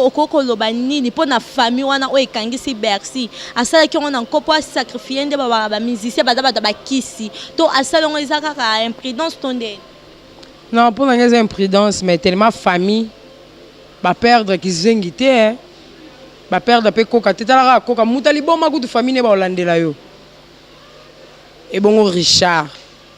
okoko loba nini po na famille wana o ekangisi Bercy asala ki on encore sacrifier nde ba musicien ba kisi to asala ngo izaka ka imprudence tonde. Non, pour les imprudence, mais tellement famille, va perdre qui zengité, hein, va perdre peu coca, t'as la coca, moutali bon magout de famille ne va hollande là yo. Et bon Richard,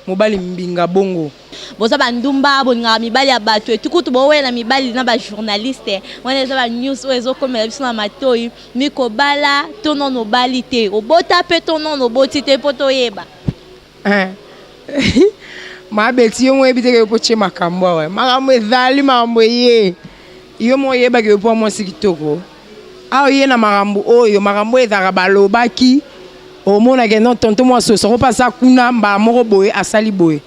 mobali mbinga bongo. Boza bandumba bonga mibali ya bato etukutu bowela mibali na ba journaliste wana za ba news ozo komela biso na matoi miko bala tono no balite obota pe tono no botite poto yeba ma beti yo ebite ke poche makambo wa makambo ezali mambo ye yo mo yeba ke po mo sikitoko a ye na makambo oyo makambo ezaka balobaki omona ke non tonto mo so so passa kuna mba moko boye asali boye.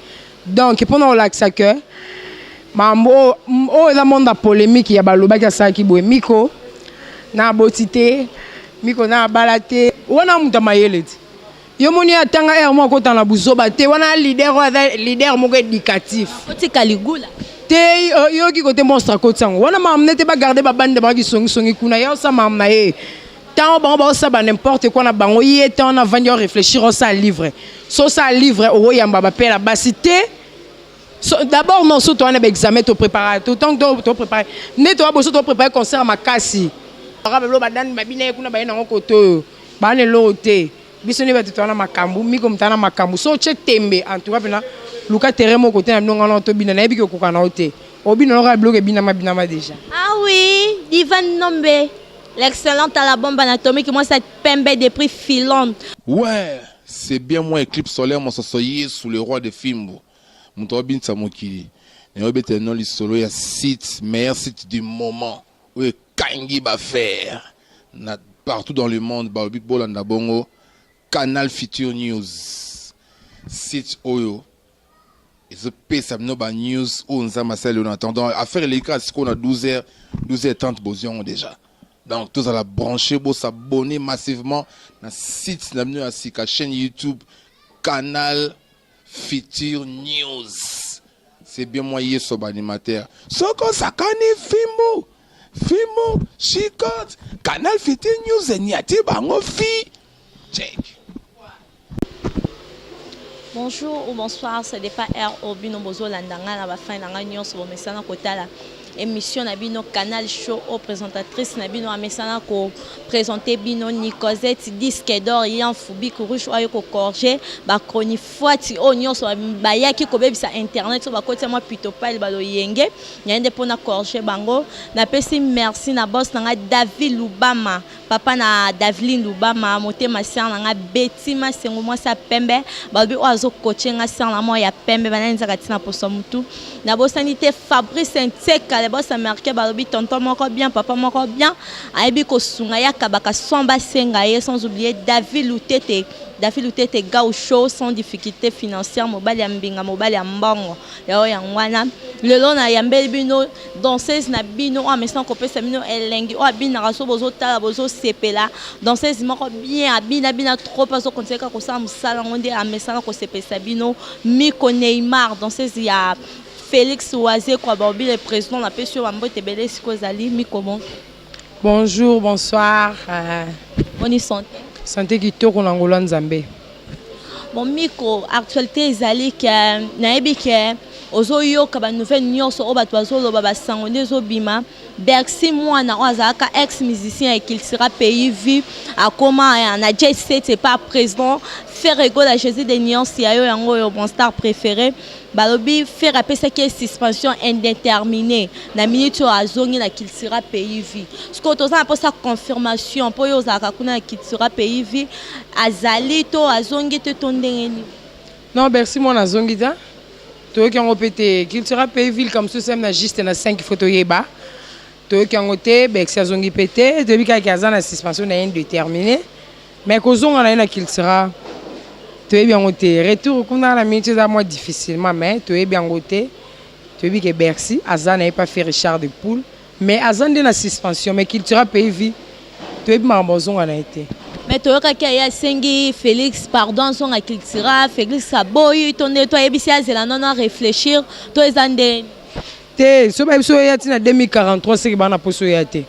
Donc, pendant l'accès que mambo oh la monde polémique ya baloba ka saki boy miko na botité miko na balate wana muta mayeleti yo moni atanga er mo ko tana buzoba te wana leader moko éducatif oti kaligula te yo ki côté monstre ko tsango wana mamne te ba garder ba bande ba ki songi kuna ya sa mamna e tant ba ça ba n'importe quoi na bango y temps on a venir réfléchir au ça livre so ça livre o yamba ba pe la basité. D'abord, non, surtout on a examen, tu prépares, tout temps que tu prépares. Ne toi, tu prépares concert à ma cassi. Arabelo badan babine kuna bayina ngokoto. Bane lote. Bisoni ba tutana makambu, mi comme tana makambu. So che tembe en tout cas bina luka teremo côté na nonga na to bina na ebi ko kokana ote. Obi no ra bloqué bina ma déjà. Ah oui, Ivan Nombe. L'excellente à la bombe anatomique, moi cette pembe de prix filante. Ouais, c'est bien moi Éclipse solaire mon sosoyer sous le roi des films. Moutobin Samokili. Et non, solo il y a site, meilleur site du moment. Où Kangi va faire. Partout dans le monde, Baobik Bolanda Bongo. Canal Future News. Site Oyo. Et ce PSA News où on s'amasselle en attendant. À faire les cas, c'est qu'on a 12h30 besoin déjà. Donc, tous à la brancher, pour s'abonner massivement. Dans le site, la chaîne YouTube, Canal Future News. C'est bien moi hier sur animateur. Soko sakani Fimo, Chicote, Canal Future News et Niati Bango Fi. Check. Bonjour ou bonsoir, c'est des pas R Obino Bozo Landanga la ba fin nanga nyonso bo mesana kotala. Émission na bino Canal Show au présentatrice na bino amesana ko présenter bino Nicosette disque d'or yan fubi ko rush ayo ko corger ba chroni fati o nyonso ba yaki ko bebisa internet so ba kotia moi plutôt pas balo yenge nyande pona corger bango na pesi merci na boss na David Lubama papa na David Lubama motema sian na Betty Masengo moi sa pembe ba bi oazo coacher nga sian na moi ya pembe bananza katina poso mutu na bosanité Fabrice Nteka boss a marqué balobi tonton moko bien papa moko bien aibi ko sunga ya kabaka somba senga ye sans oublier David Lutete gao show sans difficulté financière mobile ya mbinga mobile ya mbongo ya yangwana lelo na yambeli bino danseuse na bino amesan ko pesa bino elengi o abina raso bozo tala bozo sepela danseuse moko bien abina trop paso konseka ko sa musala ngonde amesana ko sepesa bino Miko Neymar danseuse ya Félix Oazé quoi le président la paix sur Mambote Belé Sikozali Mikomo. Bonjour, bonsoir. Bonne santé. Santé qui tourne en Angola Nzambé. Bon Miko, actualité ezali que naebi que ozoyo ka ba nouvelle nyonso o bato bazolo baba sangonde zobima Bercy mwana ozaka ex musicien et qu'il sera pays vu à comment na jet set c'est pas président faire ego la Jésus des nuances ya yo yango yo mon star préféré balobi faire apesa que suspension indéterminée na minute azongi na qu'il sera pays vu ce que toza pour sa confirmation pour yo zaka kuna qu'il sera pays vu azali to azongi te tondengeni. Non Bercy mwana azongi da to ki ngo pété qu'il sera pays ville comme ça c'est juste na 5 photos yeba to ki ngo te Bercy azongi pété depuis ka na suspension indéterminée mais kozonga na qu'il sera tu es bien côté retour qu'on a la minute à moi difficilement mais tu es bien côté tu es bien que Bercy Azan n'a pas fait Richard de Poule mais Azan de la suspension mais qu'il sera payé vie tu es bien besoin en été mais tu vois qu'il y a Sengi Félix pardon son à qu'il sera Félix Saboy ton toi et bien c'est la non à réfléchir toi es andé te so ba so ya tina 2043 c'est que bana poso ya te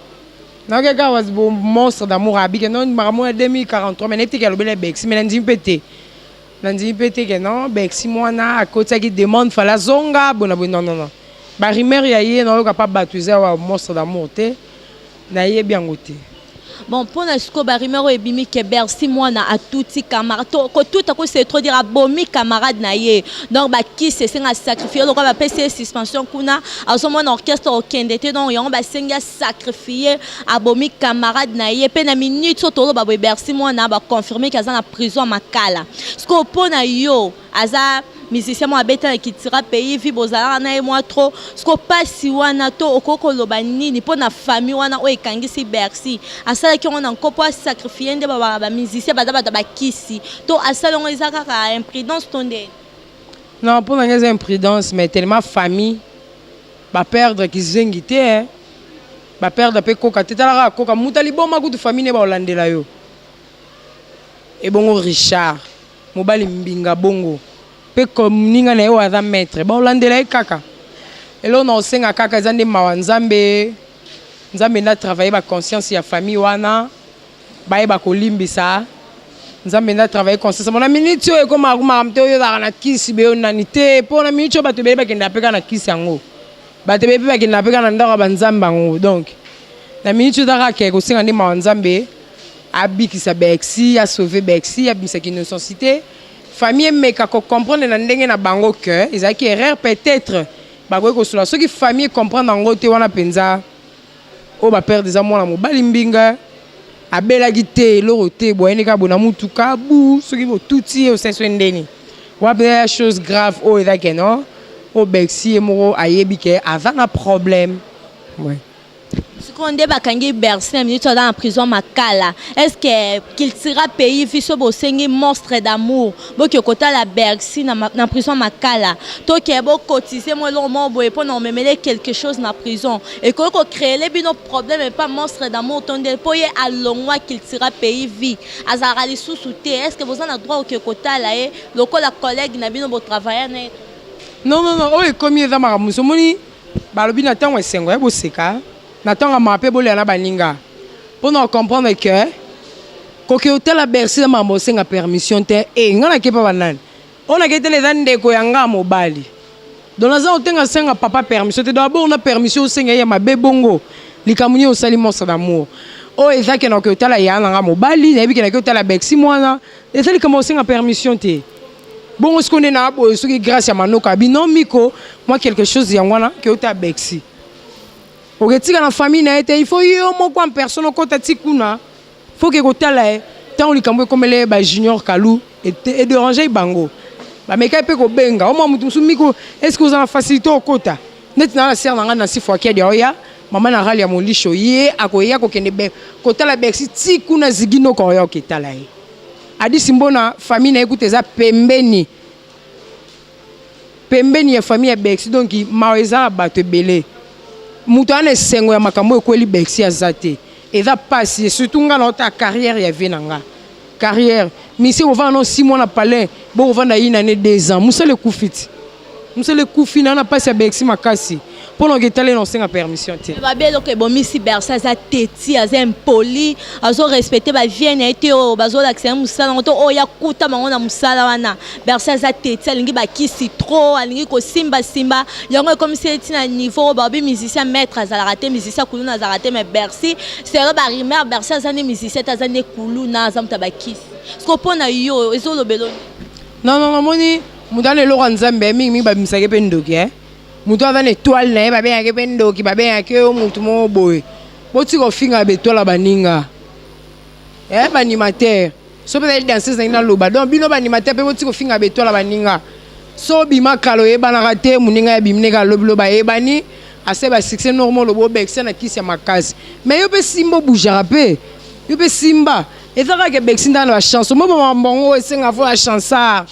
Non, quelqu'un va se monstre d'amour à Bic, non, maman 2043, mais n'était qu'elle obéit Bexi, mais n'en dit pété. N'en dit pété que non, Bexi, moi, à côté qui demande, fala zonga, bon, non. Bah, rimer, y'a non, capable de baptiser un monstre d'amour, n'a bien goûté. Bon, pour l'instant, barimero et bimi que Bercy moi na à tout camarade, tout à coup c'est trop dire à bomi camarade naie. Donc bah qui c'est un sacrifier donc on va passer suspension kuna à ce moment orchestre au kendete donc on va senga sacrifier à bomi camarade naie pe na minute surtout bah Bercy moi na ba confirmer qu'à la prison makala. Ce qu'on pour na yo aza musicien moi beta qui tira pays vi bozala na moi trop ce qu'on passe wana to okoko lobani ni pour na famille wana o ekangisi Bercy asala ki on encore pas sacrifier nde ba musicien ba kisi to asala on ezaka ka imprudence tonde non pour na imprudence mais tellement famille ba perdre qui zengité hein ba perdre pe koka tetala koka mutali boma kutu famille ne ba olandela yo et bongo Richard mobali mbinga bongo pe comme ninga na yo aza maître ba olandela kaka elo na osenga kaka zande mawanzambe nzambe na travailler ba conscience ya famille wana ba eba kolimbisa nzambe na travailler conscience mona minute yo ko makamte yo za na kisi be onanite po na minute ba to be ba kenda peka na kisi yango ba te be ba kenda peka na ndaka ba nzamba ngo donc na minute da ka ko senga ndi mawanzambe abikisa Bexi a sauver Bexi a bisa ki innocentité famille meka ko comprendre na ndenge na bango que ils a qui erreur peut-être ba ko sula ceux qui famille comprendre ngo te wana penza o ba perdre des amours na mobali mbinga abela gite lorote boyeni ka bona mutuka bu ceux qui vont touti au senso ndeni wa be chose grave o eza que non o Bexi e mo ayebi que avant un problème ouais. Ce qu'on dit bakangi Bercy na minute dans la prison makala est-ce que qu'il tira pays fiso bo sengi monstre d'amour bo que kota la Bercy na prison makala to que bo cotiser moi lo mo bo et pour non mêler quelque chose na prison et ko créer les bino problème et pas monstre d'amour tonde po ye alongwa qu'il tira pays vie azara li sous-souté est-ce que vous en a droit au que kota là et loko la collègue na bino bo travailler non o e komi eza makamuso moni balobi na tango esengo ya boseka na tango mape bole na baninga pour nous comprendre que koki hotel a Bercy na mambo senga permission te e ngana ke pa banani on a kete les ndeko yanga mobali dans la zone tenga senga papa permission te d'abord on a permission senga ya mabe bongo likamuni o sali monstre d'amour o ezaki na ko hotel ya nga mobali na biki na ko hotel a Bercy mwana ezali comme senga permission te bon ce qu'on est na bo ce qui grâce à manoka binon miko moi quelque chose yangwana que hotel a Bercy. Au retika na famille na été il faut yo moko en personne ko tati kuna faut que kotala tant li kambo comme les ba junior Kalou et déranger bango ba meka pe ko benga o mo mutu miko est-ce que vous en facilité au kota net na la sœur na na si fois kia de oya maman na rali ya molisho ye akoya ko kende be kotala Bercy ti kuna zigino ko yo ketala e adi simbona famille na écoute za pembeni ya famille ya Bercy donc maweza bato belé mutu ane sengo ya makambo ekweli Bercy azate eza passe surtout nga na ta carrière ya vie nanga carrière misi ova no 6 mois na palais bo ova na ina ne 2 ans musale kufi na passe ya Bercy makasi pour no getale no senga permission te ba belo ke bo misi Bercy za teti aza impoli azo respecter ba vie na été o bazo l'accès musala ngoto o ya kuta mango na musala wana Bercy za teti alingi ba kisi trop alingi ko simba yango comme c'est na niveau ba bi musicien maître azala raté musicien kulu na azala raté mais Bercy c'est ba rimer Bercy za ne musicien za ne kulu na azamta ba kisi ce qu'on na yo ezo lo belo non moni mudane lo nzambe mingi ba misake pe ndoki mutu aza na étoile na ye babengaki mpe ndoki babengaki yo mutu moko boye boti kofinga betola baninga baanimateur so mpe zali danseuse nangi naloba donc bino baanimateur mpe boti kofinga betola baninga so bima kala oyebanaka te moninga ya bimineka alobi lo bayebani ase basuccès normal lobo obekisa na kisi ya makasi mais yo mpe simba obujaka mpe yo mpe simba eza kaka Bercy ndana bachance mo bamambongo esenga fo ya chansard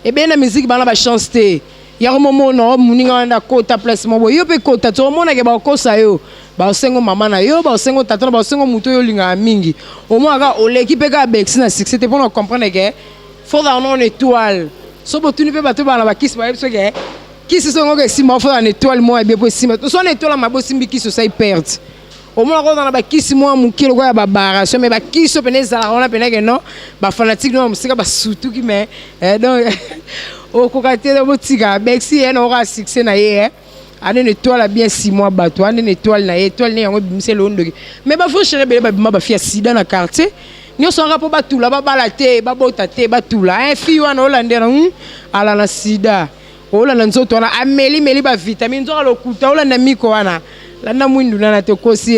ebeye na musique bana bachance te yako momono muninga wanda kota place mobo yo pe kota to mona ke ba kosa yo ba osengo mama na yo ba osengo tata ba osengo muto yo linga mingi au moins aka oleki pe ka Bercy na succès te pour nous comprendre que faut dans une étoile so botuni pe bato bana ba kiss ba yebso ke kiss so ngo ke sima faut dans étoile moi bien possible to so na étoile ma bosimbi kiss so ça perte au moins on a ba kisi moi muki lo ba baration mais ba kisi pene za on a pene que non ba fanatique no musika ba surtout qui mais donc au kokate de botika bexi en aura succès na ye ane une étoile bien 6 mois bato ane une étoile na étoile ne yango bimise lo ndoki mais ba faut chérie ba bima ba fia sida na quartier nyo songa po batula ba balate ba bota te batula fille wana olandera ala na sida olanda nzoto wana ameli ba vitamine nzoka lokuta olanda miko wana landa mwindu na te kosi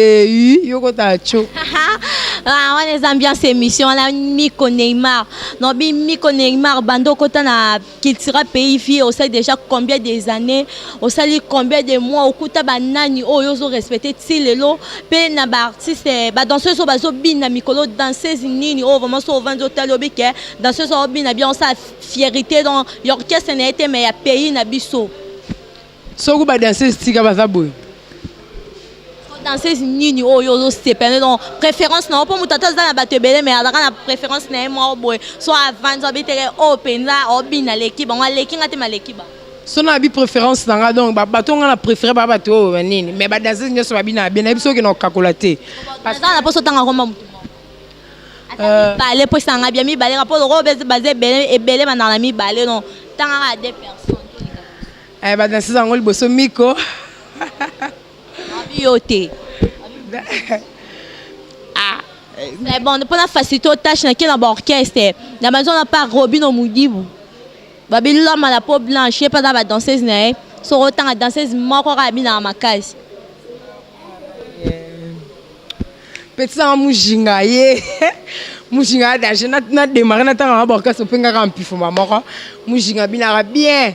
yoko ta cho on les ambiance émission la Miko Neymar non bi Miko Neymar bando kota na culture pays vie au sein déjà combien des années au sali combien de mois okuta banani oyo respecter tilelo pe na ba artiste ba danseuse bazo bina mikolo danseuse nini oh vraiment so vendre hôtel obike danseuse bina bien sa fierté dans l'orchestre n'a été mais ya pays na biso so ku ba danseuse tika bazaboy danseuse nini oyo stepene donc préférence non pour mutata za na bato belé mais ala na préférence na moi boy so avant so bitere open là obina l'équipe on l'équipe ngate ma l'équipe so na bi préférence nanga donc bato nga na préférer ba bato nini mais ba danseuse nyoso ba bina bien biso ke na kakolaté parce que na poso tanga ngoma mutu balé po sanga bien mi balé rapport ro basé belé et belé na la mi balé non tanga à deux personnes ba danseuse ngoli boso Miko yoté c'est bon pour la facilité tâche na qui na orchestre la maison n'a pas Robino Mudibu babi l'homme à la peau blanche pas dans la danseuse na so autant la danseuse moko rabina ma case petit en mujinga ye mujinga daje na démarrer na tanga orchestre penga rampifo moko mujinga bina bien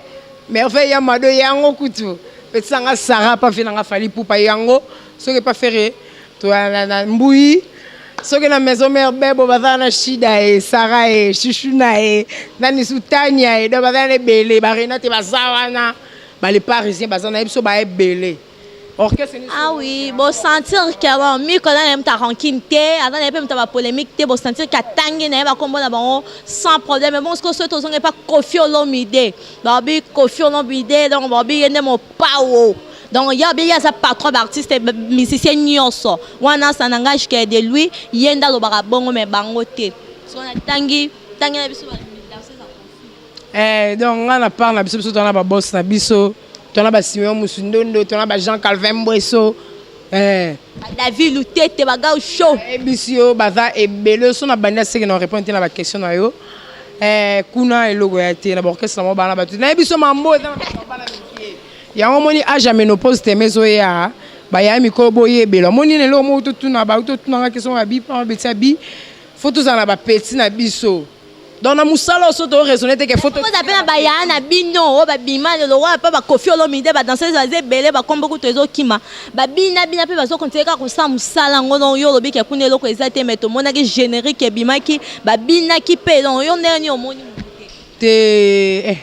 mais en fait ya mado yango kutu petit nga Sarah pas fait nga fali pour pas yango ce que pas faire toi na mbui ce que na maison mère bebo bazana shida e Sarah e chuchuna e nani sutania e do bazana belé barina te bazawana ba les parisiens bazana biso ba belé orchestre ah oui bon sentir que Miko na même ta rancune té avant ne peut ta polémique té bon sentir que tangi na ba kombo na bon sans problème mais bon ce que ce tozonge pas Koffi Olomide babi Koffi Olomide donc babi yende mo pawo donc ya bi ya sa patron d'artiste musicien nyonso wana ça n'engage que de lui yenda lo bara bongo mais bango té so na tangi na biso donc on a parlé na biso biso na ba boss na biso tona ba Simon Musundondo tona ba Jean Calvin Bresso David Lutete baga show ebisio baza ebele so na banda seke na répondre na ba question na yo kuna elogo ya te na orchestre mo bana batu na ebiso mambo eza na bana mikie ya moni a jamais no poste mezo ya ba ya mikolo boye ebele moni ne lo mo to na ba to na question ba bi pa betia bi photos na ba petit na biso donc na musala oso to raisonner te que photo vous appelez na baya na bino o ba bima le roi pa ba Koffi Olomide ba danseuse bazé belé ba kombo kuto ezo kima ba bina pe bazo continuer ka ko sa musala ngono yo lobi ke kunelo ko ezate meto mona ke générique bima ki ba bina ki pe donc yo ndeni omoni te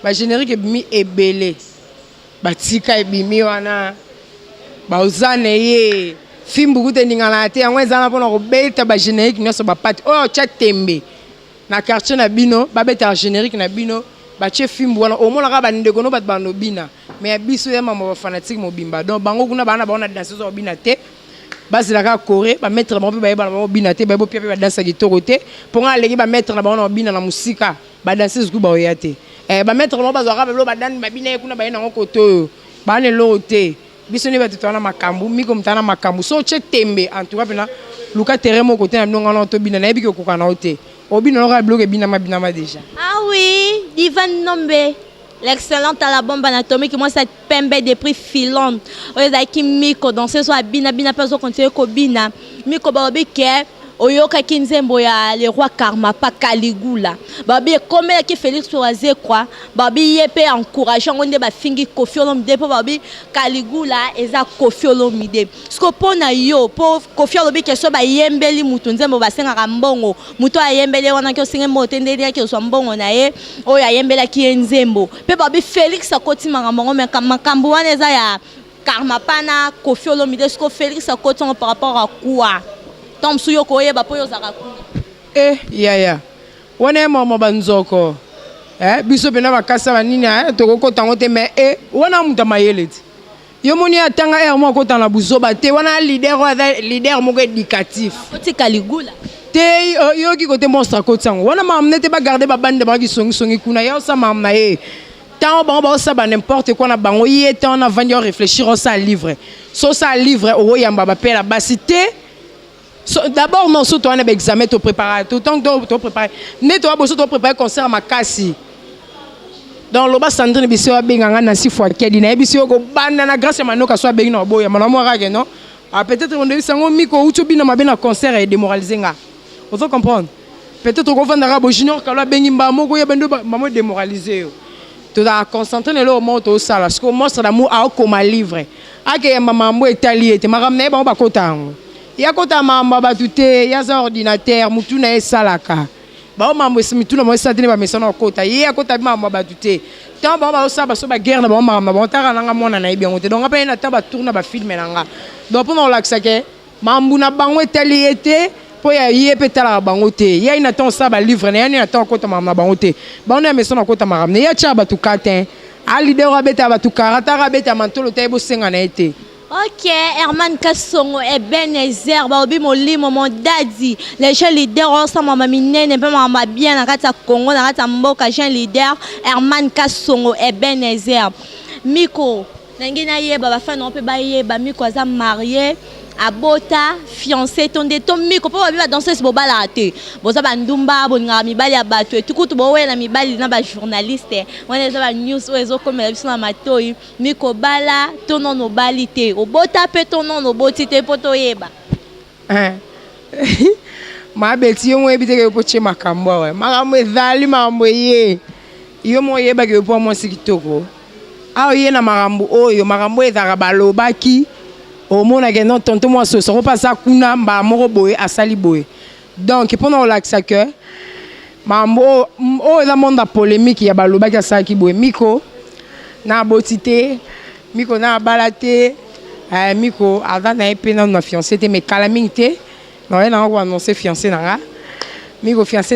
ba générique bimi ebele ba tika ebimi wana ba uzane ye fimbu kute ningala te yango ezana pona ko beta ba générique nyoso ba pati oh chat tembe na quartier na bino ba beta générique na bino ba che film wana au moins ba ndeko no ba bando bina mais biso ya mama ba fanatique mobimba donc bango kuna bana ba na danseuse obina te basi la ka coré ba mettre ba ba ba bina te ba bo pia ba danser kitoko te pour nga leki ba mettre na ba na bina na musika ba danseuse ku ba oyate ba mettre ba zo ka ba dan ba bina kuna ba na koto ba ne lo te biso ne ba tutana makambu miko mtana makambu so che tembe en tout cas pena luka teremo côté na ndonga na to bina na ebiki ko kana ote obino no ka bloqué binama déjà ah oui Divan Nombe l'excellente à la bombe anatomique moi cette pembe de prix filante oyezaki Miko danseuse so bina pas so continuer ko bina Miko ba obike oyoka kinzembo ya le roi Karma pa Caligula babi comme ki Félix Oazé quoi babi yepe encourager ngonde ba fingi Koffi Olomide po babi Caligula eza Koffi Olomide sko pona yo po Koffi Olomide so ba yembeli mutu nzembo ba senga mbongo mutu ayembele wana ki osinge mote ndeli ki so mbongo na ye oyo ayembela ki nzembo pe babi Félix akoti mangambo makambo wana eza ya Karma pana Koffi Olomide sko Félix akoti par rapport à quoi Tom Suyoko yeba po yo zakakuna ya wana mama banzoko biso pena bakasa banini to kokota ngote mais wana muta mayeleti yo moni atanga air moko tana buzoba te wana leader moko éducatif otika ligula te yo ki côté monstre kotango wana mamne te ba garder ba bande ba ki songi kuna ya sa mamna e tant ba sa ba n'importe quoi na bango y est on a venir réfléchir on ça livre so ça livre o yamba ba pela basité d'abord non so toi na examen to préparer tout tant que to préparer ne to ba so to préparer concert makasi donc loba Sandrine biso abenganga na 6 fois kedi na biso ko banda na grâce manoka so abengi na boya mana mo rage non peut-être on devait sango miko ucho bina mabena concert et démoraliser nga vous comprendre peut-être qu'on va ndara bo junior kala bengi mba moko ya bendo mamo démoraliser yo to da concentrer le moment au sala parce que monstre d'amour a comme livre ake mama mbo etali ete makamne ba kotango ya kota mamba batute ya za ordinateur mutu na esalaka ba mambo simitu na mo satine ba mesana kota ya kota mamba batute tant ba so ba guerre na ba mamba ba tara nanga mona na ibi ngote donc apa na taba tourna ba film nanga donc pour on l'axe ke mambu na bango etali ete po ya yé petala bango te ya ina ton sa ba livre na ina ton kota mamba bango te ba on na mesana kota maramne ya cha ba tukatin a leader wa beta ba tukarata ra beta mantolo tebo senga na ete. Ok, Herman Kassongo et Benezer, Baobi Moli, Maman Daddy, les jeunes leaders ensemble, Maman Mine, ne peut pas bien, Nakata Congo, Nakata Mboka, jeune leader, Herman Kassongo et Benezer. Miko, Nangina Yeba, Fan, on peut bailler, Miko, Azam marié. Abota fiancé ton miko po ba danser bo balate boza bandumba bonga mibali ya bato tukutu bo wena mibali na ba journaliste wana za ba news ozo komela biso na matoi miko bala tono no balite obota pe tono no botite poto yeba ma beti yo mo ebite ke poche makambo we makambo ezali mambo ye yo mo yeba ke po mo sikitoko ye na makambo oyo makambo ezaka balobaki au monde que non tonton moi ce sera pas ça kuna mba moko boye asali boye donc pendant l'axe que mambo la monde a polémique ya baloba ki asaki boye miko na botité miko na balate miko avant na epena na fiancé te mais calamité non on va annoncer fiancé nanga miko fiancé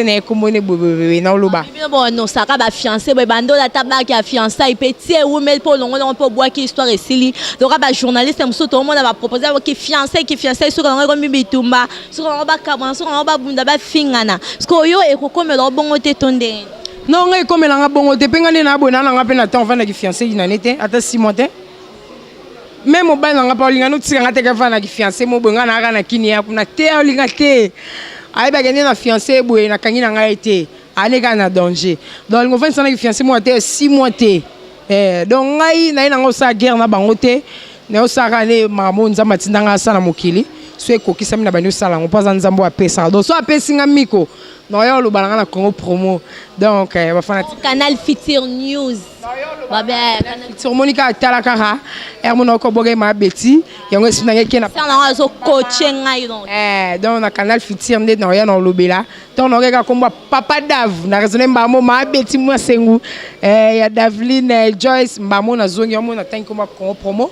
na komone bobe na loba bon non ça ka ba fiancé boy bando la tabaki a fiancé petit ou mel po longo on peut boire qui histoire et sili donc ba journaliste muso to monde va proposer que fiancé sur on comme bitumba sur on ba kabana sur on ba bunda ba fingana parce que yo e ko comme lo bongo te tonde non ngai comme la bongo te pengane na bona na pe na temps vana ki fiancé ina nete ata 6 mois te même au ba na pa linga no tsanga te ka vana ki fiancé mo bonga na kana kini ya kuna te linga te ay ba gagner na fiancé boye na kangi na ngai te ane ka na danger donc on va s'en fiancé moi te 6 mois te donc ngai na ina ngo sa guerre na bango te na o sa kane mamo nzamba tindanga sa na mokili so ekokisa mina bani osala ngo pas nzambo apesa donc so apesinga miko no yo lo balanga na Congo promo donc ba fanatique Canal Futur News babe sur Monica Talakara hermono ko boge ma beti yango sinanga kena ça na zo coaching ngai donc na Canal Futur nde no ya no lobela donc no ka komba papa Dav na raisonner mbamo ma beti mo sengu ya Davline Joyce mbamo na zongi yo mo na tanki komba Congo promo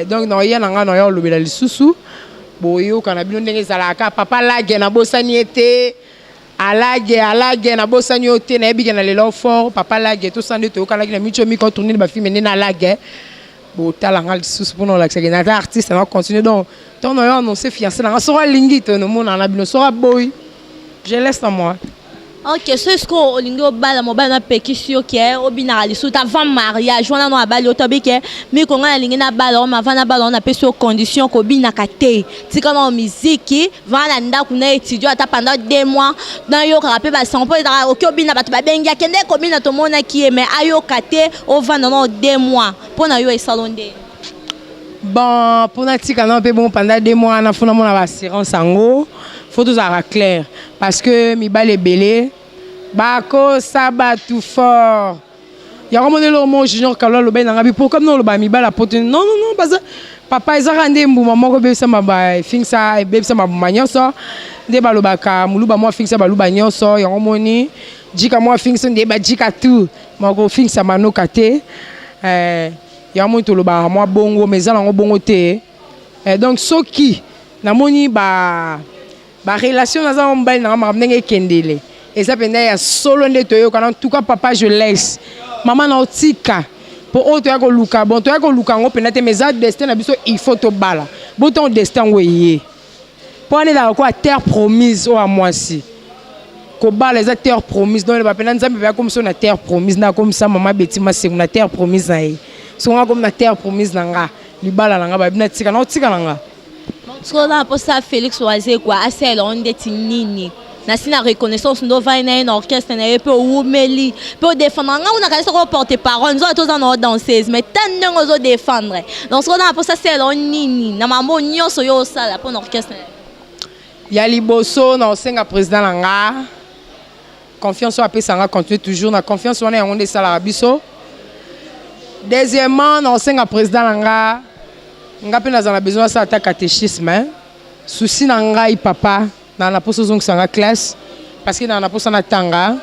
donc no ya nanga no ya lobela lisusu boyo kana bino ndenge zalaka papa lage na bosani ete alage na bosani ote na ebike na lelo fort papa lage to sande to kala na micho mi ko tourner ba film na lage bo talanga lisusu pour la que na artiste na continuer donc ton no annoncer fiancé na sera lingi to no mona na bino sera boy je laisse à moi. Ok, c'est ce qu'on lingo bala mobile na pékisio qui est au binali sous avant mariage on a no abali otobike mi ko ngana lingi na bala on avant na bala on a peso condition ko binaka te tika na musique vana ndaku na étudiant ata pendant 2 mois dans yo ka pe ba sampo da ok obina batu ba bengi akende ko bina to mona ki mais ayo kate o vana no 2 mois pour na yo e salonde bon pour na tika na pe bon pendant 2 mois na funa mona assurance ango faut tout ça clair parce que mi balé belé bako sabatu fort ya comme le mot junior kalo lo ben ngabi pour comme non lo ba mi bala pote non parce que papa ezaka ndembu maman ko be sama ba fingsa be sama manyoso de ba lo ba ka muluba mo fingsa ba lo ba nyonso ya omoni jika mo fingsa de ba jika tout mako fingsa manoka te ya mo to lo ba mo bongo mezala ngo bongo te donc soki na moni ba relation na za mbali na ma ndenge kendele et ça pendant ya solo nde toyo kana en tout cas papa je laisse maman na otika pour autre ya ko luka bon to ya ko luka ngo penate mais ça destin na biso il faut to bala bon ton destin ngoyé pour aller là quoi terre promise ou à moi si ko bala les terre promise donc le pena nzambe ba comme ça na terre promise na comme ça maman betima c'est na terre promise na yi so nga comme na terre promise na nga libala na nga ba bina tika na tika na nga so là pour ça Félix Oazé quoi assez là on est nini na sina reconnaissance ndo vai na un orchestre na pe oumeli pe défendre nga on a quand même porter parole nous tous en danseuse mais tant nous zo défendre donc so là pour ça c'est là nini na mambo nyonso yo sala pour orchestre ya liboso na osenga président na nga confiance à pesanga continue toujours na confiance on est on est sala biso deuxièmement na osenga président na nga pe na besoin ça attaque catéchisme souci na nga i papa dans la poste donc sanga classe parce que dans la poste na tanga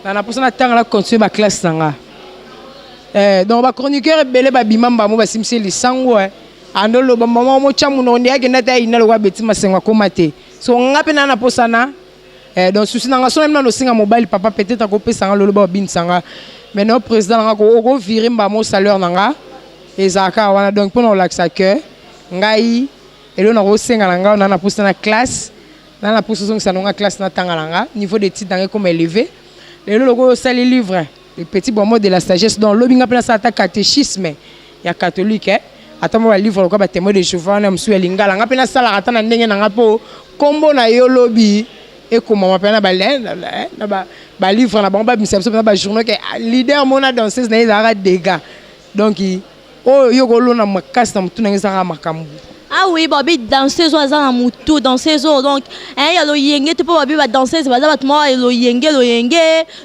la continuer ma classe sanga donc ba chroniqueur belé ba bimamba mo ba simsi lisango andolo ba mama mo chamu no ndiake nata ina lo beti masenga komate so ngape na poste na donc souci na nga so même na singa mobile papa peut-être ko pesa nga lo ba bin sanga mais non président nga ko virer mba mo salaire nanga ezaka wana donc pour no laxa que ngai elo na ko senga nga na poste na classe dans la position que ça n'a classe na tanganga niveau d'études dans comme élevé les logo ça les livres les petits bons mots de la sagesse dans l'obinga plein ça attaque catéchisme il y a catholique attends moi livre quoi témoin de Jéhovah na msu lingala nga pena sala ata na ndenge na po kombo na yo lobi et comment ma pena ba livre na ba misepso na ba journaux que leader mona danseuse na izara dégâts donc oh yo golo na makasi na mtu na izara makambu. Ah oui, Bobby danseuse oza mutu danseuse donc hein ya lo yenge tu peux Bobby va danseuse va za batmo lo yenge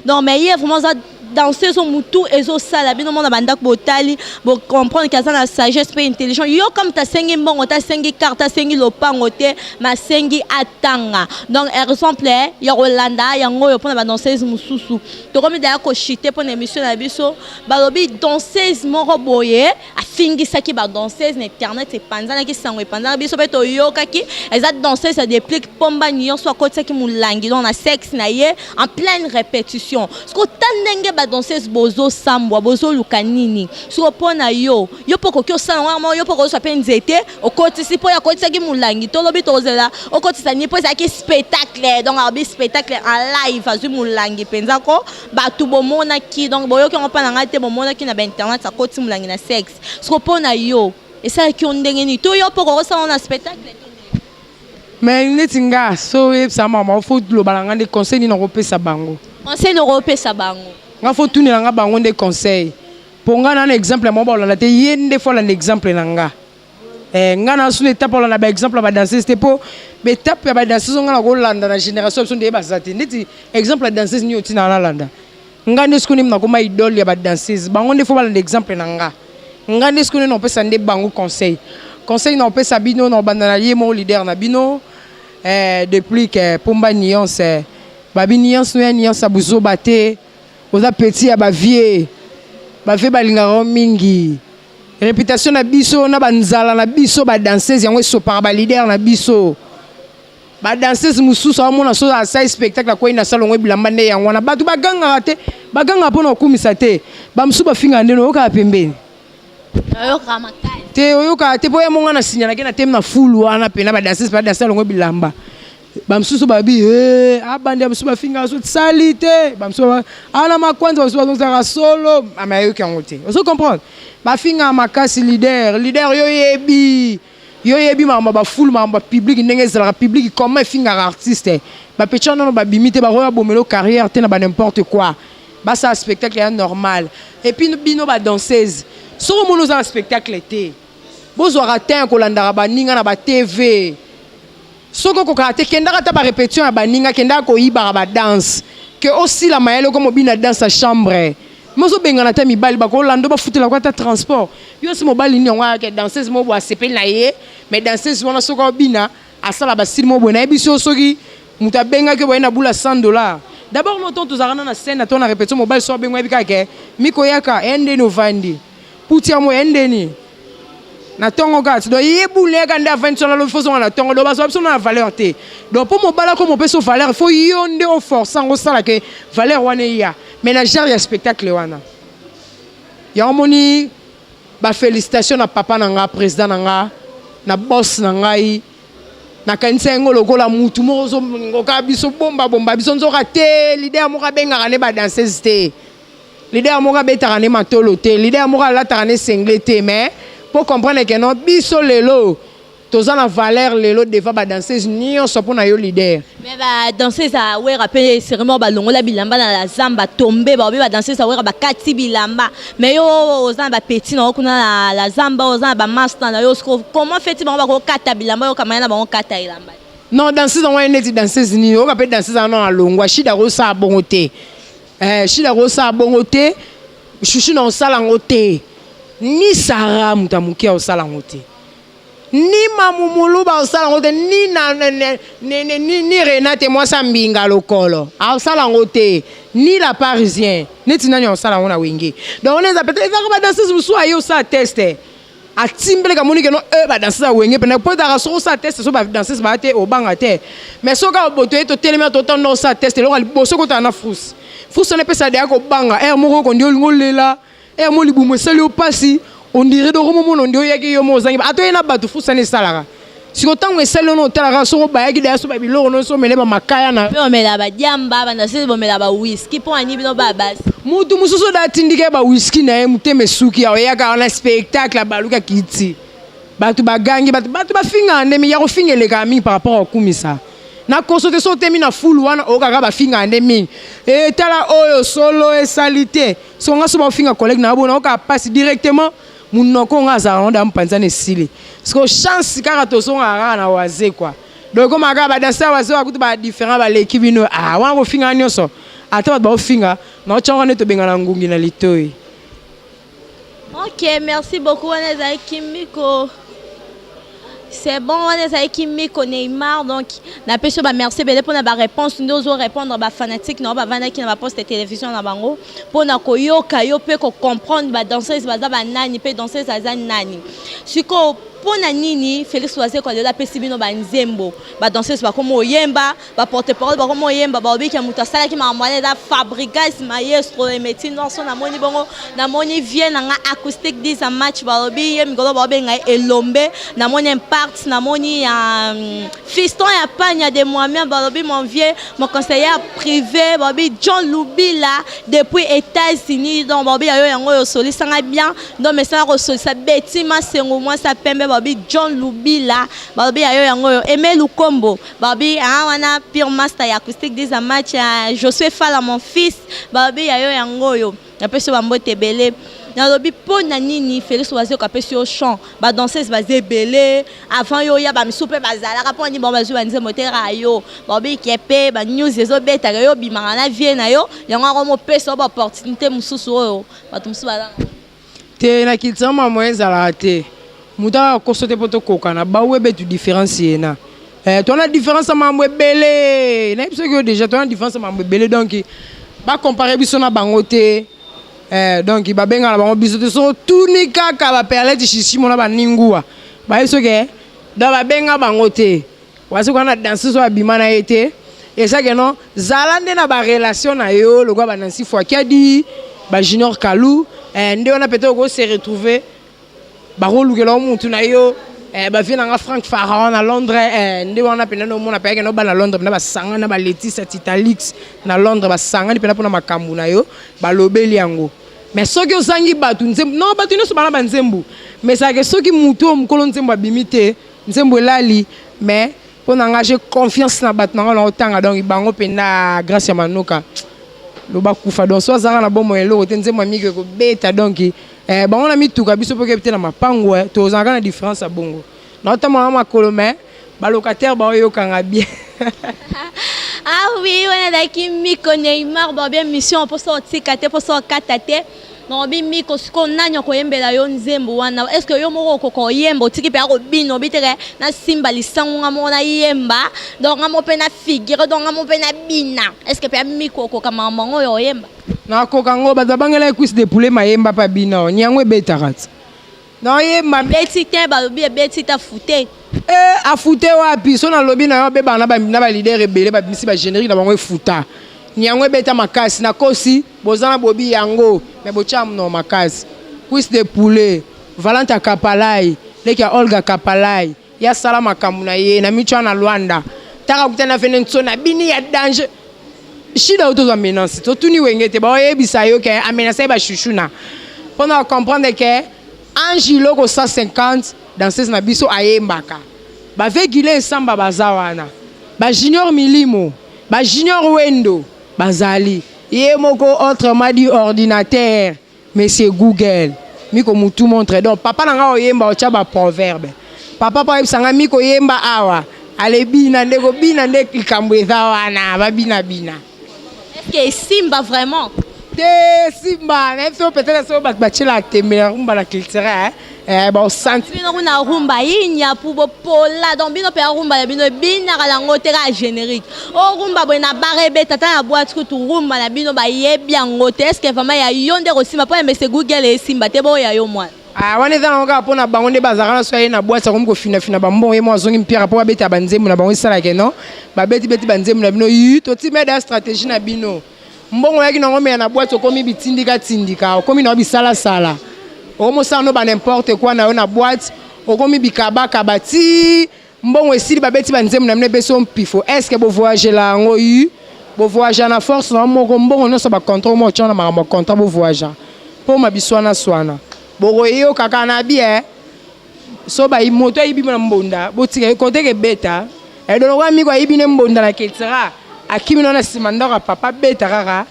donc mais il vraiment ça danseuse mutu ezo sala bino mona banda botali bo comprendre que ça na sagesse pe intelligent yo comme ta sengi mbongo ta sengi carte ta sengi lopango te ma sengi atanga donc exemple ya Rolanda yango yo pona ba danseuse mususu to comme d'ailleurs ko chiter pour émission na biso ba Bobby danseuse moko boye afingi saki ba danseuse na internet et panzana ki sango et panzana biso pe to yo kaki eza danseuse ça déplique pomba nyon soit côté qui mulangi donc na sexe na ye en pleine répétition ce ko tanenge ba danseuse bozo sambwa bozo lukanini so pona yo poko kyo sala yo poko so penzete o kotisi po ya kotisa ki mulangi to lobi tozela o kotisa ni po za ki spectacle donc abi spectacle en live azu mulangi penza ko batu bomona ki donc boyo ki on pa na te bomona ki na ba internet sa kotisi mulangi na sexe so pona yo et ça ki on ndenge ni to yo poko so na spectacle mais netinga so ça mama faut lo balanga de conseil ni no pesa bango conseil no pesa bango nga faut tourner nga bango des conseils pour nga un exemple moi ba la te yende fois un exemple nga nga na sous étape la ba exemple ba danser c'était pour étape ba danser nga na ko landa na génération sont de basati nditi exemple danser ni otina na landa nga ne skuni na ko ma idole ya ba danser bango des fois ba exemple nga ne skuni no pesa nde bango conseil no pesa bino no bandana ye mon leader na bino depuis que pomba nuance babi nuance abuzo baté oza petit ya ba vie balinga mingi réputation na biso na banzala na biso ba danseuse yango so par ba leader na biso ba danseuse mususu amona so sa spectacle ko ina salongo bilamba nde yango na batu baganga te baganga pona okumisa te ba musu ba finga ndeno oka pembeni oyoka makai te oyoka te boya monga na sinya na kena tem na fulu wana pena ba danseuse salongo bilamba bamsusu babi abande bamsusu bafinga so salite bamsusu ana makwanza bamsusu bazongaka solo amayoki yango te ozo comprendre bafinga makasi leader yo yebi mama bafulu mama public ndenge ezalaka public comment efingaka artiste bapetya nano babimi te bakoya bomelo carrière te na ba n'importe quoi basa spectacle ya normal et puis bino badanseuse soko mono oza na spectacle te bozwaka te kolandaka baninga na ba tv soko koka te kendaka ta ba répétition ya baninga kendaka koyibaka ba danse que aussi la mayele comme bina danse à chambre mozo bengana ta mibali ba ko lando ba futela kwa ta transport yo si mobali ni ngwa ke danseuse mo bo asepe na ye mais danseuse wana soko bina asala ba style mo bo na biso soki muta benga ke bo na bula $100 d'abord no ton tozarana na scène na ton na répétition mobile so bengwa bika ke miko yaka ende no vandi putia mo ende ni na tongo gati do yebule ka nda 20 sur la façon na tongo do ba so na valeur te donc pour mobala comme on peut so valeur faut yonde au forçant au sala que valeur wana ya mais na genre ya spectacle wana ya moni ba félicitations na papa nanga président nanga na boss nangai na kanisa ngo lokola mutu mozo ngoka biso bomba biso nzoka te leader mo ka benga ne ba danseuse te leader mo ka betaka ne matolo te leader mo ka lataka ne sengle te mais pour comprendre que non biso lelo tozana valeur lelo deva ba danseuse nyonso pona yo leader mais ba danseuse a we rappelé cérémonie ba longola bilamba na la zamba tomber ba ba danseuse a we ba kati bilamba mais yo ozana ba petit na kuna la zamba ozana ba master na yo comment fait ba ko kata bilamba yo kamana na ba ko kata ilamba non danseuse on est net danseuse ni yo ka pe danseuse na na longwa shida ko sa bongote shida ko sa bongote chuchu na osala ngote ni sara mutamukia osala ngote ni mamumulu ba osala ngote ni na ni Renate moi sambinga lokolo osala ngote ni la parisien neti nani osala ngona wenge donc on les appelle va danser sur soi yo ça teste a timbele ka moni que non ba danser ça wenge pendant pour da so ça teste so ba danser ba te o banga te mais so ka boto to telema to ton no ça teste lo boso ko ta na frus on ne peut ça dia ko banga moko ko ndio ngolela mo libumo sali o pasi on dirait de romo non ndio yaki yo mo zangi ato ina batu fusa ne salara si autant que sali no tala so ba yaki dia so ba biloro no so mele ba makaya na on mela ba diamba bana se bo mela ba whisky po ani bino ba bas mutu mususu da tindike ba whisky na ye muteme suki ya yaka na spectacle ba luka kiti batu ba gangi batu ba finga ndemi ya ko fingele ka mi par rapport au kumisa na consulté so temi na full wana o kaka ba finga ndemi tala oyo solo et salité so nga so ba finga collègue na bona o ka passe directement munoko nga za ronda mpanza ne sili parce que chance kaka to so nga na waze quoi donc comme aga ba danser waze wa kutu ba différent ba l'équipe bino wa ko finga nyoso ata ba finga na changa ne to benga na ngungi na litoi. OK, merci beaucoup Waneza Kimiko. C'est bon, on est avec Kimiko Neymar, donc na peso ba merci bele pour na ba réponse nous zo répondre ba fanatique na ba vana qui na ba poste télévision na bango pour na koyoka yo pe ko comprendre ba danseuse ba za ba nani pe danseuse za nani. Siko pona nini Félix Oise ko la pesi bino ba nzembo ba danseuse ba komo yemba ba porte-parole ba komo yemba ba obi ki muta sala ki ma mwana da fabrigas maestro et métier non son na moni bongo na moni vient na acoustique 10 en match ba obi yem golo ba obi ngai elombe na moni impact na moni fiston ya panya de moi-même ba obi mon vieux mon conseiller privé ba obi John Lubila depuis États-Unis donc ba obi yo yango yo soli sanga bien donc mais ça ko soli sa betima sengo moi ça pembe babi John Lubila babi ayo yango Aimé Lukombo babi wana pure master ya acoustique des match Josué Fala mon fils babi ayo yango yo apesi bambote belé na lobi pona nini Félix Oise ko apesi yo chant ba danseuse ba zebelé avant yo ya ba misupe bazala ka poni bon bazu banze motera yo babi kepe ba news ezo beta yo bimanga na vie na yo yango ko mo pesa ba opportunité mususu yo bato mususu bala te na kitsama moyenza la te muta kosote poto kokana ba webe tu différencier na toi la différence mamwe belé na biso que déjà toi la différence mamwe belé donc ba comparer biso na bangote donc ba benga na bango biso te so tunika ka ba perlette chichi mona ba ningua ba biso que da ba benga bangote wasi ko na danser so abima na été et ça que non zalande na ba relation na yo le gars ba Nancy Fouakadi ba Junior Kalou ndé on a peut-être go se retrouver barolukela muntu na yo bavie nga Frank Pharaon na Londres ndé wana pena no mona peke no ba na Londres na basanga na ba Laetitia Titalix na Londres basanga ni pena pona makambu na yo balobeli yango mais soki osangi batu nzembo non batu nyonso bana banzembo mais ça que soki mutu omukolo nzembo abimite nzembo elali mais pona nga j'ai confiance na batu na otanga donc bango pena grâce ya manoka lo bakufa donc so zanga na bomo elo te nzembo amike ko beta donc on a mis tout cas biso peut na mapango to zanga na différence à bongo notamment makolo mais ba locataire ba yo kanga bien. Ah oui, on a Kimiko Neymar ba bien mission pour sortir kate pour sortir katate non bi miko siko nanyo ko yembela yo nzembo wana est-ce que yo moko ko yembo tiki pe ko bino bitere na simba lisango ngamo na yemba donc ngamo pe na figure donc ngamo pe na bina est-ce que pe miko ko kama mango yo yemba na ko kango bazabangela kuis de poulet mayemba pa bina nyangwe betarat non yemba beti te ba lobi beti ta fute a fute wapi so na lobi na yo be bana ba leader rebelle ba bisi ba générique na bango futa nyangwe beta makasi na kosi bozana bobi yango mais bocham no makasi cuisse de poulet Valenta Kapalai leki ya Olga Kapalai ya salama kamuna ye na michwa na Luanda taka kutana fene ntsona bini ya danger shida auto za menace to tuni wengete ba yebisa yo ke amenacer ba chuchuna pour comprendre que Angelo ko 150 dans ces na biso ayembaka ba vegile samba bazawana ba junior milimo ba junior wendo bazali ye moko autrement dit ordinateur monsieur Google miko mutu montre donc papa nanga oyemba ocha ba proverbe papa pa yebisanga miko yemba awa ale bina ndeko bina nde likambo ezawana ba bina bina. Est-ce que Simba vraiment de Simba même si peut-être ça va la temer rumba la culture bon senti bino kuna rumba inya pour pola donc bino pe rumba bino bina kala ngotera générique o rumba bona barebe tata na boîte que tout rumba na bino ba yebi ngote est-ce que vraiment ya yonde ko Simba pa mbese Google et Simba te bo ya yo mwana wana eza nga pona bango nde bazaka na soye na boîte comme ko fina bambo ye mo azongi mpira po babeta banzemu na bango sala ke non babeti banzemu na bino yi to ti meda stratégie na bino mbongo yaki na ngombe na boîte okomi bitindika tindika okomi na bisala sala omo sano ba n'importe quoi na yo na boîte okomi bikabaka bati mbongo esili babeti banzemu na bino beso mpifo est-ce que bo voyager la ngo yi bo voyager na force na moko mbongo no so ba contrôle mo chana ma contrat bo voyager po ma biswana swana bogoyo kaka na bien so ba moto yibi na mbonda botika côté ke beta e do wa mi kwa yibi ne mbonda na ketira akimi na simandaka papa beta kaka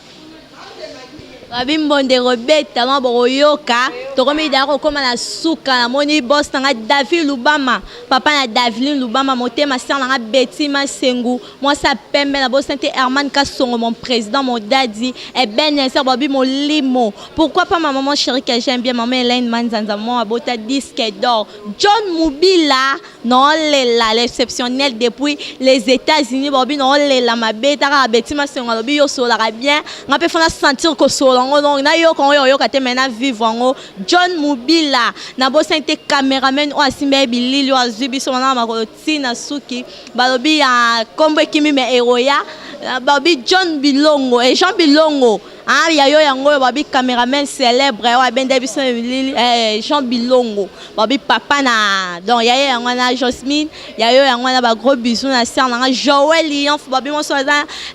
Babimbonde robeta ma boyoka to komi dako koma na suka na moni boss na David Lubama papa na David Lubama motema ser na Betty Masengu moi ça pembe na boss Saint Herman Kasongo mon président mon daddy et ben ser babi mon limo pourquoi pas ma maman chérie que j'aime bien maman Hélène Manzanza mon abota disque d'or John Mubila non l'exceptionnel depuis les États-Unis babi non la ma beta ka Betty Masengo babi yo so la bien on peut faire sentir que so donc na yo kon yo ka te mena vivre ngo John Mubila na bo sente cameraman o asimbe bilili o azubi so na makoti na suki balobi ya kombo kimi me eroya babi John Bilongo et Jean Bilongo ah ya yo yango babi cameraman célèbre o abende biso Jean Bilongo babi papa na donc ya yo yango na Jasmine ya yo yango na ba gros bisous na sœur na Joël Lion babi mo so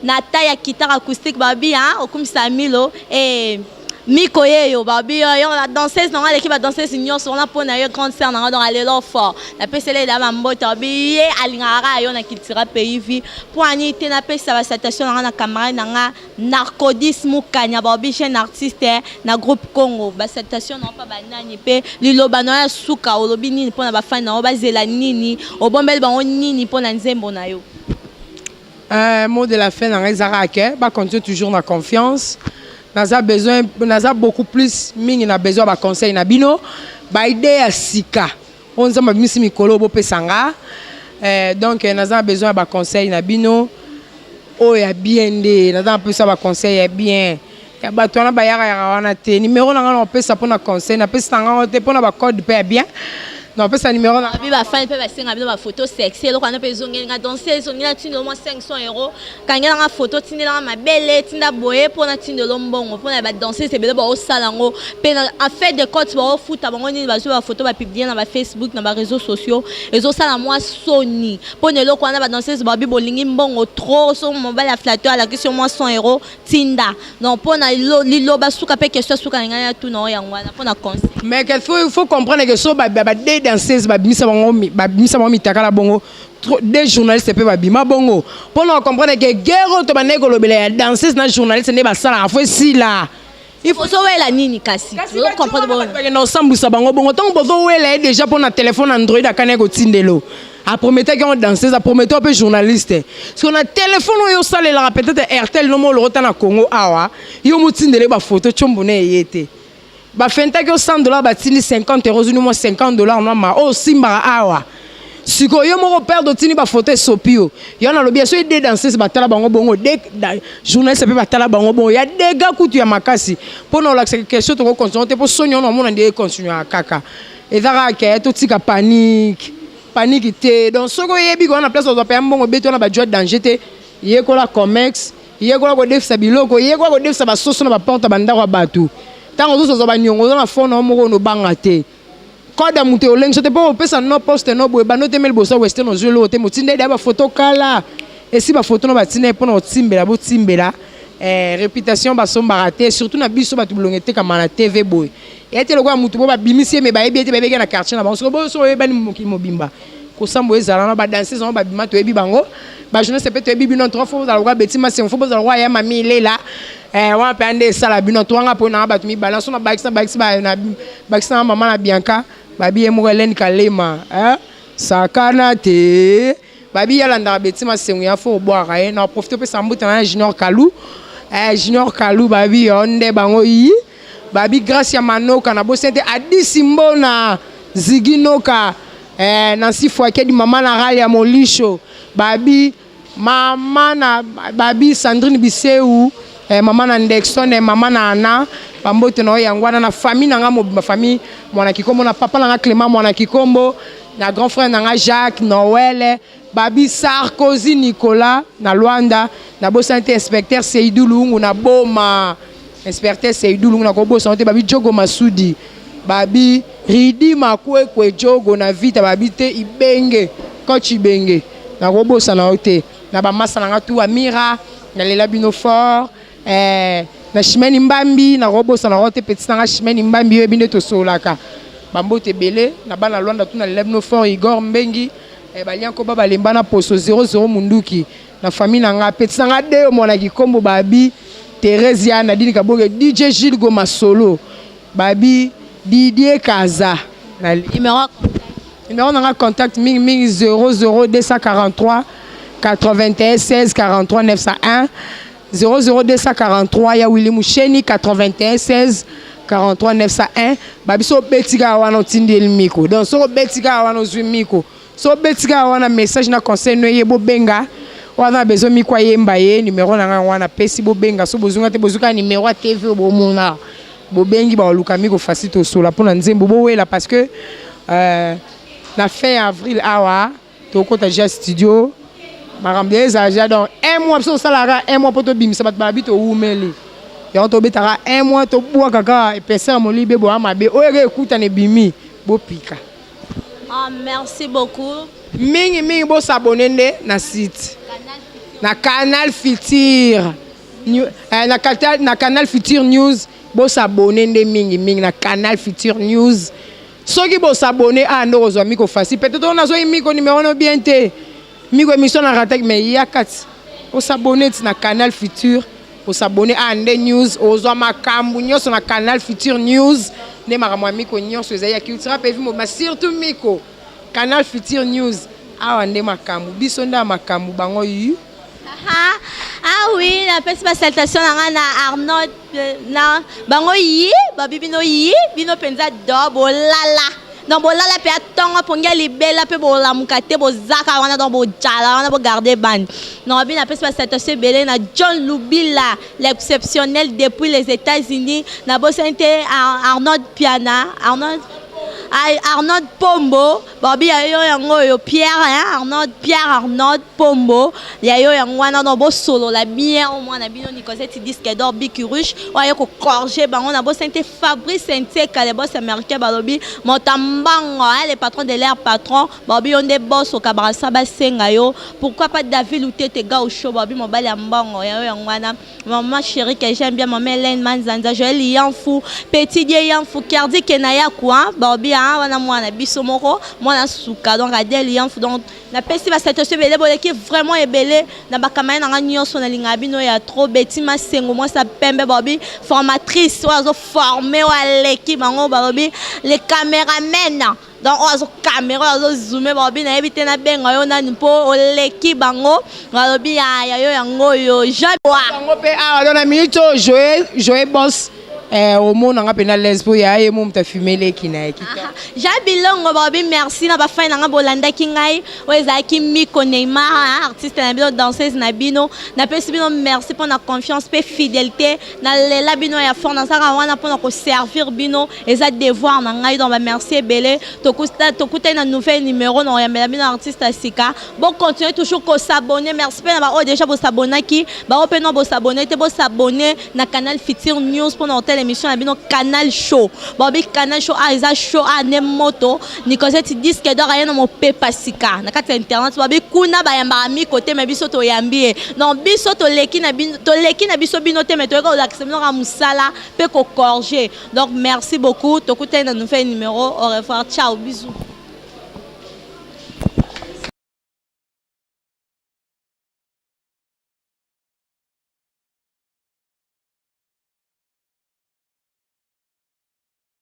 na taille guitare acoustique babi hein okumisa milo et Miko yo babi yo la danseuse na l'équipe danseuse nyonso on a pona yo grande sœur na donc aller là fort la pesele la mamboto babi ye alingara yo na kitira pays vi pour anité na pesa ba station na camarade na narcodisme kanya babi jeune artiste na groupe Congo ba station na pa banani pe liloba na suka olobi nini pona ba fan na ba zela nini obombel ba nini pona nzembo na yo mot de la fin na ezara ke ba continue toujours na confiance. Naza besoin naza beaucoup plus mingi na besoin ba conseil na bino ba idée ya sika on za mabimisi mikolo bo pesanga donc naza besoin ba conseil na bino o ya bien de naza besoin ba conseil ya bien ya ba tona ba yaka ya wana te numéro na ngana pesa pona conseil na pesa ngana te pona ba code pe bien non pesa numéro na ba fan pe ba singa ba photo sexy lo kana pe zongi nga danser zongi na tindo mo 500 € kangela nga photo tindela ma belle tinda boye pona tindo lo mbongo pona ba danser c'est bele ba o salango pe en fait de compte ba o futa bango ni ba zo ba photo ba publier na ba Facebook na ba réseaux sociaux ezo sala moi Sony pona lo kana ba danser ba bi bolingi mbongo trop so mo ba la flatteur la question moi 100 € tinda non pona lo ba suka pe question suka ngana tout no yangwana pona conseil mais il faut comprendre que so ba danseuse babimisa bango mitaka la bongo des journalistes pe babima bongo pour nous comprendre que guerre to baneko lobela danseuse na journaliste ne ba sala faut si là il faut so wela nini kasi vous comprenez bongo na sambusa bango bongo tant bozo wela déjà pour na téléphone Android akane ko tindelo a promettre que danseuse a promettre un peu journaliste si on a téléphone yo salela peut-être RTL no mo lo na Congo awa yo mutindele ba photo chombone yete ba fenta que $100 batini 50 € nous moi $50 non ma oh simba awa siko yo moko perdre tini ba photo sopio yo na lobia so ide danseuse batala bango bongo de journaliste pe batala bango bongo ya dega kutu ya makasi pour la question to continuer pour sonyo no mona de continuer kaka et dara ke to tika panique te donc soko yebi ko na place o pa mbongo beto na ba joie danger te yekola comex yekola ko defsa biloko yekola ko defsa ba soso na ba porte bandako batu tant que ça va nyongo na fond na moko no bangate quand da muté oleng so te pas pesa no poste no boy ba no temel bosa western no jolo te mutinde da ba photo kala et si ba photo no ba tine pour no timbela bo timbela réputation ba so baraté surtout na biso ba tubulongete kama na TV boy et te lokwa mutu bo ba bimisi me ba ebiete ba bega na quartier na ba so bo so e ba ni mokimo bimba ko sambo ezala na ba danser so ba bima to ebi bango ba jeunesse peut ebi bino trois fois za lokwa betima se fo bo za lokwa ya mami lela wa pande sala bino to nga po na ba tumi balance na ba na ba maman na Bianca babi e Hélène Kalema sakana te babi ya landa betima sengu ya fo boire na profiter pe sambuta na Junior Kalou babi onde bango yi babi grâce ya manoka na bosente adisimbo na ziginoka Nancy Fouaké di mama na rali ya molisho babi mama na babi Sandrine Biseu mama na Ndexton mama na Ana pambote na yangwana na famille na ma famille mwana kikombo na papa na Clément mwana kikombo na grand frère na Jacques Noël babi Sarkozy Nicolas na Luanda na bosante inspecteur Seydou Lungu na boma inspecteur Seydou Lungu na ko bosante babi Jogo Masudi babi Ridi Makwekwe Jogo na vita babi te ibenge coach ibenge na ko bosa na ote na ba masa na tu Amira na lela bino fort na Chimene Mbambi na robosa na rote petit na Chimene Mbambi yo bino to solaka bambote belé na bana Luanda tu na lela bino fort Igor Mbengi balianko baba lembana poso 00 munduki na famille na nga petit na de mona kikombo babi Thérèse na dini kaboge DJ Gilles Goma solo babi Didier Kaza na numéro na contact mingi 00243 81 16 43 901 00243 ya Willy Moucheni 81 16 43 901 babi so betika wana tindel miko donc so betika wana zwi miko so betika wana message na conseil no yebo benga wana bezo miko yemba ye numéro na wana pesi bo benga so bozunga te bozuka numéro à TV bo mona bo bengi ba luka miko facile sola pona nzembo bo wela parce que na fin avril awa to kota ja studio marambez aja donc un mois so salara un mois poto bim sabat babi to umeli ya to betara un mois to boa kaka et pesa molibe bo amabe o ekuta ne bimi bo pika. Ah, merci beaucoup. Mingi bo s'abonner na site na Canal Futur na Canal Futur News bo s'abonner mingi na Canal Futur News soki bo s'abonner a ndo zo miko facile peut-être on a zo miko numéro no bien te miko émission na ratek mais yakati o s'abonner na Canal Futur o s'abonner à Ande News o zo makambu nyoso na Canal Futur News ne makamwa miko nyoso ezaya culture pe vimo ma surtout miko Canal Futur News awa nde makambu biso nda makambu bango yi. Ah oui, la petite salutation na Arnaud na bango yi babi bino yi bino penza do bolala donc bolala pe atonga pongia libela pe bola mukate bozaka wana donc bojala wana bo garder band non bina petite salutation belé na John Lubila l'exceptionnel depuis les États-Unis na bosente Arnaud Piana Arnaud Pombo babi yayo yango yo Pierre Arnaud Pombo yayo yango wana no bo solo la bien au moins na bino ni cosette disque d'or bicuruche wayo ko corger bango na bo sente Fabrice Nteka les boss américains balobi motambango les patrons de l'air patron babi on des boss au kabarasa basenga yo pourquoi pas David Lutete ga au show babi mobali ambango yayo yango wana maman chérie que j'aime bien maman Hélène Manzanza Joël Yanfou petit Dieu Yanfou Cardi Kenaya quoi babi wana mwana biso moko mwana suka donc Adèle Yanfou donc na pesi ba cette sebele boleki vraiment ebele na bakamana na nyonso na linga bino ya trop betima sengo moi ça pembe babi formatrice ozo former wa l'équipe bango babi les caméramens donc ozo caméra ozo zoomer babi na ebite na benga yo na mpo l'équipe bango babi ya yo yango yo jabwa bango pe a na minute jouer boss au monde on a pena lesbo ya ye mom ta fumer les kina kita jabilongo babi merci na ba fin na bolanda kingai wezaki miko Neymar artiste na bino danseuse na bino na pesi bino merci pour la confiance pe fidélité na lela bino ya fort na saka wana pour ko servir bino eza devoir na ngai donc ba merci belé to kuta na nouvel numéro na ya bino artiste asika bon continuer toujours ko s'abonner merci pe na ba déjà bo s'abonner ki ba pe no bo s'abonner te bo s'abonner na Canal Futur News pour hôtel l'émission na bino Canal Show bobi Canal Show a eza show a ne moto Nicosette disque d'or ayena mo pepa sika na kati internet bobi kuna ba yamba mi côté mais biso to yambie donc biso to leki na biso bino te mais to ko l'accepter na musala pe ko corriger donc merci beaucoup to kutena nous fait numéro au revoir ciao bisous.